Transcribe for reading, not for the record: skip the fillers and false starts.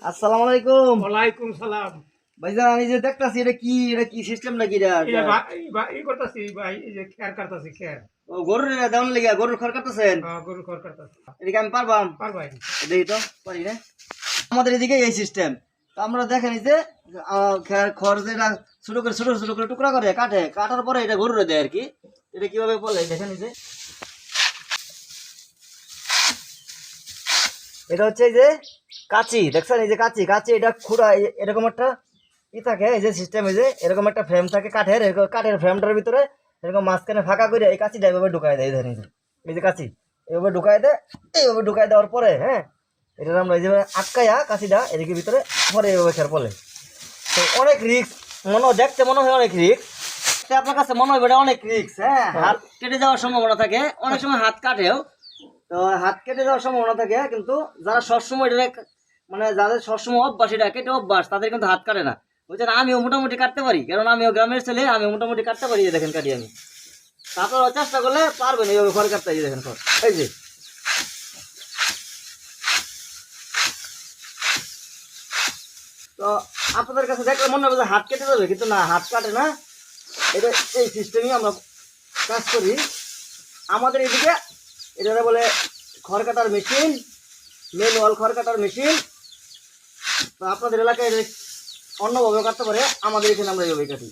আসসালামু আলাইকুম। ওয়ালাইকুম সালাম। ভাইজান আমি যে দেখতাছি এটা কি সিস্টেম নাকি এটা? এই ভাই এই করতাছি ভাই, এই যে খেয়ার কাটতাছি খেয়ার। ও গরুর দেওয়ান লেগে গরুর খড় কাটতেছেন? গরু খড় কাটতাছি। এটা কি আমি পারবাম? পার ভাই। দেখি তো, পারি না। আমাদের এদিকে এই সিস্টেম। তো আমরা দেখেন এই যে খড় যেটা ছোট ছোট করে টুকরা করে কাটে, কাটার পরে এটা গরুরে দেয় আর কি। এটা কিভাবে বলে দেখেন এই যে, এটা হচ্ছে এই যে কাঁচি, দেখছেন এই যে কাঁচি কাঁচি এটা খুঁড়া এরকম একটা থাকে, এই যে সিস্টেম, এই যে এরকম একটা ফ্রেম থাকে কাঠের, কাঠের ফ্রেমটার ভিতরে এরকম মাঝখানে ফাঁকা করে এই কাঁচিটা এইভাবে ঢুকাই দেয়। এই ধরেন এই যে কাঁচি এইভাবে ঢুকাই দেয়, এইভাবে ঢুকাই দেওয়ার পরে হ্যাঁ, এটা আমরা এই যে আটকাইয়া কাঁচিটা এদিকে ভিতরে পরে এইভাবে খেয়ার পড়ে। তো অনেক রিক্স, দেখতে মনে হয় অনেক রিক্স, আপনার কাছে মনে হয় এটা অনেক রিক্স। হ্যাঁ, হাত কেটে যাওয়ার সম্ভাবনা থাকে, অনেক সময় হাত কাটেও। তো হাত কেটে যাওয়ার সম্ভাবনা থাকে, কিন্তু যারা সবসময় এটা যাদের সবসময় অভ্যাস এটা কেটে অভ্যাস, তাদের কিন্তু হাত কাটে না। বুঝছেন, আমিও মোটামুটি কাটতে পারি, কারণ আমিও গ্রামের ছেলে, আমি মোটামুটি কাটতে পারি। দেখেন কাটি আমি, আপনারা চেষ্টা করলে পারবেন এইভাবে খড় কাটতে। দেখেন খড়, এই যে। তো আপনাদের কাছে দেখলে মনে হবে যে হাত কেটে যাবে, কিন্তু না, হাত কাটে না। এটা এই সিস্টেমই আমরা কাজ করি আমাদের এদিকে। এটা বলে খড় কাটার মেশিন, ম্যানুয়াল খড় কাটার মেশিন। তো আপনাদের এলাকায় অন্যভাবে কাটতে পারে, আমাদের এখানে আমরা এইভাবে কাটি।